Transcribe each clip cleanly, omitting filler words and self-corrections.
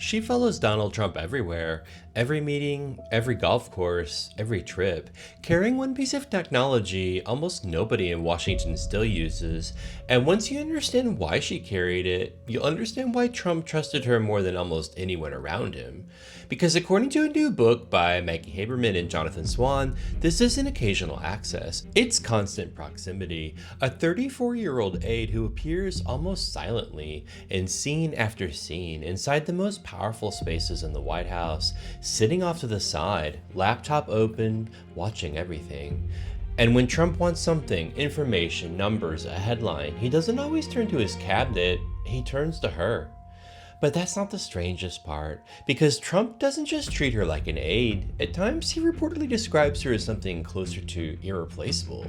She follows Donald Trump everywhere, every meeting, every golf course, every trip, carrying one piece of technology almost nobody in Washington still uses. And once you understand why she carried it, you'll understand why Trump trusted her more than almost anyone around him. Because according to a new book by Maggie Haberman and Jonathan Swan, this isn't occasional access, it's constant proximity. A 34-year-old aide who appears almost silently in scene after scene inside the most powerful spaces in the White House, sitting off to the side, laptop open, watching everything. And when Trump wants something, information, numbers, a headline, he doesn't always turn to his cabinet, he turns to her. But that's not the strangest part, because Trump doesn't just treat her like an aide. At times, he reportedly describes her as something closer to irreplaceable.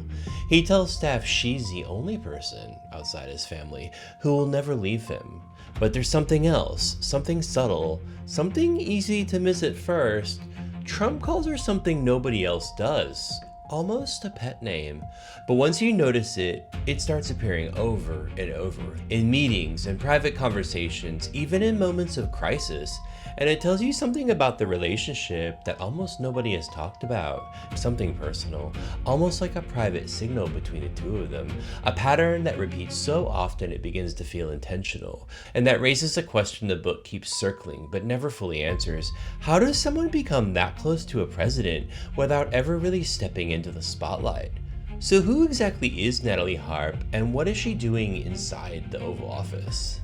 He tells staff she's the only person outside his family who will never leave him. But there's something else, something subtle, something easy to miss at first. Trump calls her something nobody else does. Almost a pet name, but once you notice it, it starts appearing over and over in meetings and private conversations, even in moments of crisis, and it tells you something about the relationship that almost nobody has talked about, something personal, almost like a private signal between the two of them, a pattern that repeats so often it begins to feel intentional, and that raises a question the book keeps circling but never fully answers. How does someone become that close to a president without ever really stepping into the spotlight? So who exactly is Natalie Harp, and what is she doing inside the Oval Office?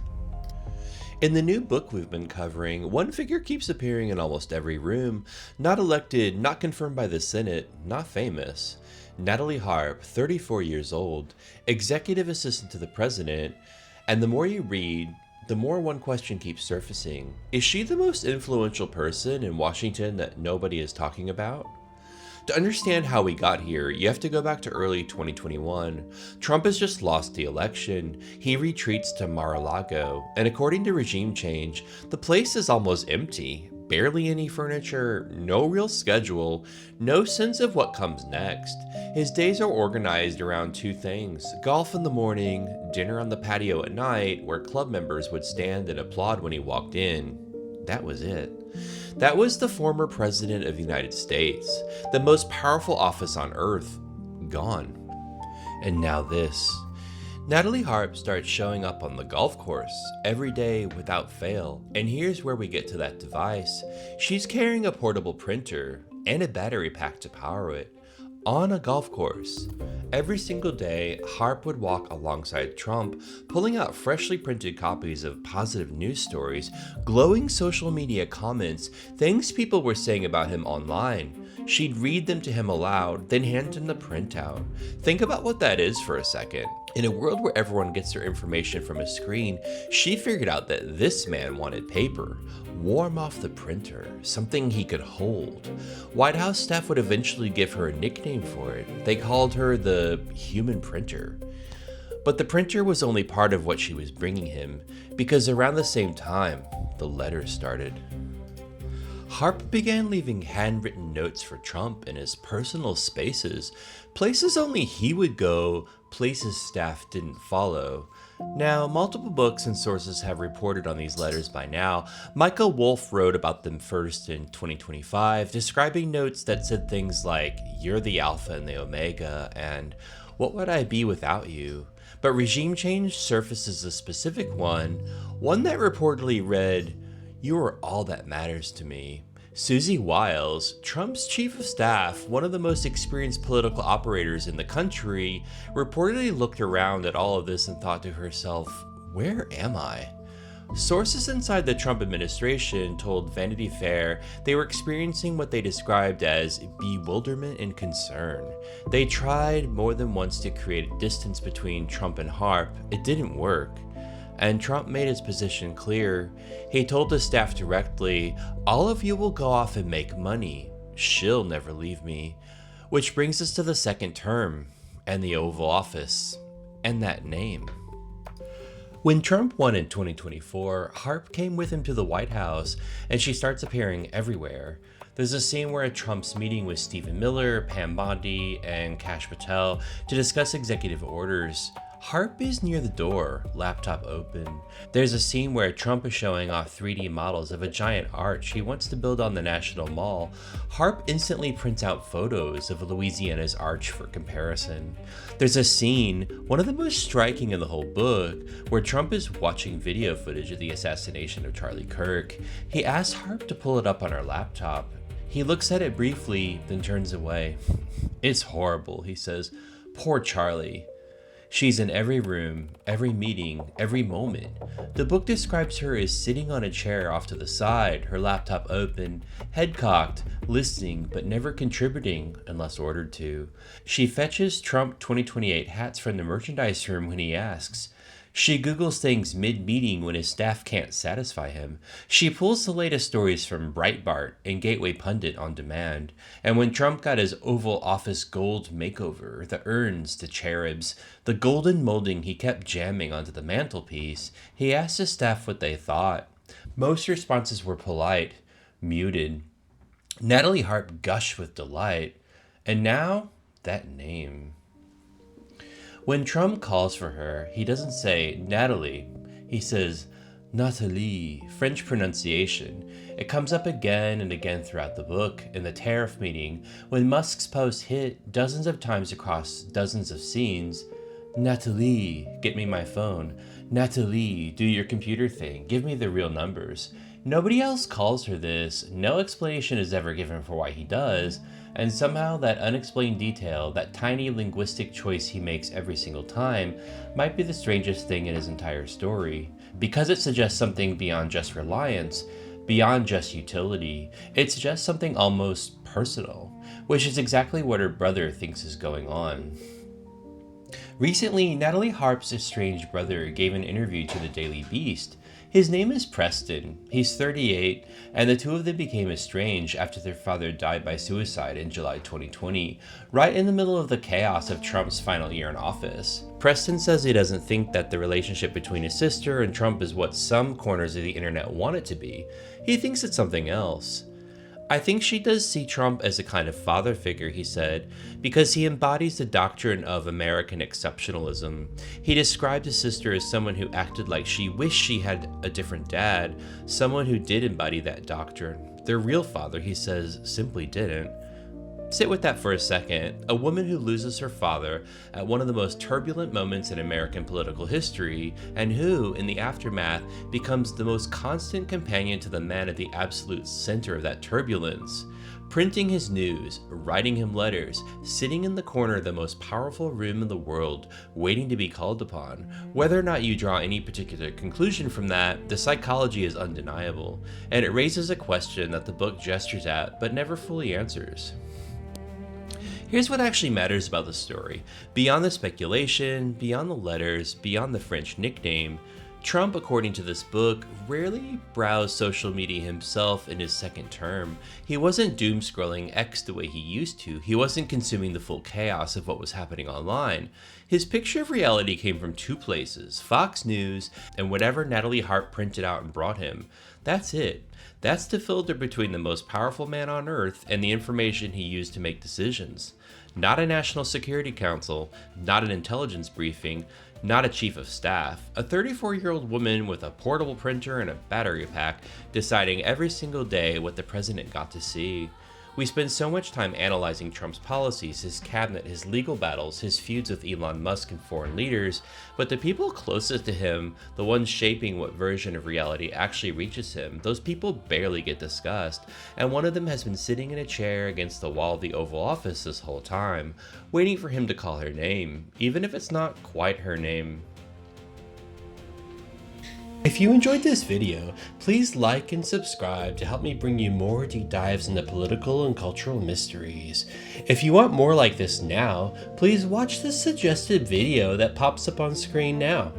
In the new book we've been covering, one figure keeps appearing in almost every room. Not elected, not confirmed by the Senate, not famous. Natalie Harp, 34 years old, executive assistant to the president, and the more you read, the more one question keeps surfacing. Is she the most influential person in Washington that nobody is talking about? To understand how we got here, you have to go back to early 2021. Trump has just lost the election. He retreats to Mar-a-Lago, and according to regime change, the place is almost empty. Barely any furniture, no real schedule, no sense of what comes next. His days are organized around two things: golf in the morning, dinner on the patio at night, where club members would stand and applaud when he walked in. That was it. That was the former president of the United States, the most powerful office on earth, gone. And now this. Natalie Harp starts showing up on the golf course every day without fail. And here's where we get to that device. She's carrying a portable printer and a battery pack to power it on a golf course. Every single day, Harp would walk alongside Trump, pulling out freshly printed copies of positive news stories, glowing social media comments, things people were saying about him online. She'd read them to him aloud, then hand him the printout. Think about what that is for a second. In a world where everyone gets their information from a screen, she figured out that this man wanted paper, warm off the printer, something he could hold. White House staff would eventually give her a nickname for it. They called her the human printer. But the printer was only part of what she was bringing him, because around the same time, the letters started. Harp began leaving handwritten notes for Trump in his personal spaces, places only he would go, places staff didn't follow. Now, multiple books and sources have reported on these letters by now. Michael Wolff wrote about them first in 2025, describing notes that said things like, "You're the Alpha and the Omega," and "What would I be without you?" But regime change surfaces a specific one that reportedly read, "You are all that matters to me." Susie Wiles, Trump's chief of staff, one of the most experienced political operators in the country, reportedly looked around at all of this and thought to herself, "Where am I?" Sources inside the Trump administration told Vanity Fair they were experiencing what they described as bewilderment and concern. They tried more than once to create a distance between Trump and Harp. It didn't work. And Trump made his position clear. He told the staff directly, "All of you will go off and make money. She'll never leave me." Which brings us to the second term, and the Oval Office, and that name. When Trump won in 2024, Harp came with him to the White House, and she starts appearing everywhere. There's a scene where Trump's meeting with Stephen Miller, Pam Bondi, and Kash Patel to discuss executive orders. Harp is near the door, laptop open. There's a scene where Trump is showing off 3D models of a giant arch he wants to build on the National Mall. Harp instantly prints out photos of Louisiana's arch for comparison. There's a scene, one of the most striking in the whole book, where Trump is watching video footage of the assassination of Charlie Kirk. He asks Harp to pull it up on her laptop. He looks at it briefly, then turns away. "It's horrible," he says. "Poor Charlie. She's in every room, every meeting, every moment." The book describes her as sitting on a chair off to the side, her laptop open, head cocked, listening but never contributing unless ordered to. She fetches Trump 2028 hats from the merchandise room when he asks. She Googles things mid-meeting when his staff can't satisfy him. She pulls the latest stories from Breitbart and Gateway Pundit on demand. And when Trump got his Oval Office gold makeover, the urns, the cherubs, the golden molding he kept jamming onto the mantelpiece, he asked his staff what they thought. Most responses were polite, muted. Natalie Harp gushed with delight. And now, that name. When Trump calls for her, he doesn't say Natalie. He says Natalie, French pronunciation. It comes up again and again throughout the book. In the tariff meeting, when Musk's post hit dozens of times across dozens of scenes, Natalie, get me my phone. Natalie, do your computer thing. Give me the real numbers. Nobody else calls her this. No explanation is ever given for why he does. And somehow that unexplained detail, that tiny linguistic choice he makes every single time, might be the strangest thing in his entire story. Because it suggests something beyond just reliance, beyond just utility. It suggests something almost personal, which is exactly what her brother thinks is going on. Recently, Natalie Harp's estranged brother gave an interview to the Daily Beast. His name is Preston. He's 38, and the two of them became estranged after their father died by suicide in July 2020, right in the middle of the chaos of Trump's final year in office. Preston says he doesn't think that the relationship between his sister and Trump is what some corners of the internet want it to be. He thinks it's something else. "I think she does see Trump as a kind of father figure," he said, "because he embodies the doctrine of American exceptionalism. He described his sister as someone who acted like she wished she had a different dad, someone who did embody that doctrine. Their real father," he says, "simply didn't." Sit with that for a second. A woman who loses her father at one of the most turbulent moments in American political history, and who, in the aftermath, becomes the most constant companion to the man at the absolute center of that turbulence. Printing his news, writing him letters, sitting in the corner of the most powerful room in the world, waiting to be called upon. Whether or not you draw any particular conclusion from that, the psychology is undeniable, and it raises a question that the book gestures at but never fully answers. Here's what actually matters about the story. Beyond the speculation, beyond the letters, beyond the French nickname, Trump, according to this book, rarely browsed social media himself in his second term. He wasn't doom-scrolling X the way he used to. He wasn't consuming the full chaos of what was happening online. His picture of reality came from two places, Fox News and whatever Natalie Harp printed out and brought him. That's it. That's the filter between the most powerful man on earth and the information he used to make decisions. Not a National Security Council, not an intelligence briefing, not a chief of staff. A 34-year-old woman with a portable printer and a battery pack deciding every single day what the president got to see. We spend so much time analyzing Trump's policies, his cabinet, his legal battles, his feuds with Elon Musk and foreign leaders, but the people closest to him, the ones shaping what version of reality actually reaches him, those people barely get discussed, and one of them has been sitting in a chair against the wall of the Oval Office this whole time, waiting for him to call her name, even if it's not quite her name. If you enjoyed this video, please like and subscribe to help me bring you more deep dives into political and cultural mysteries. If you want more like this now, please watch the suggested video that pops up on screen now.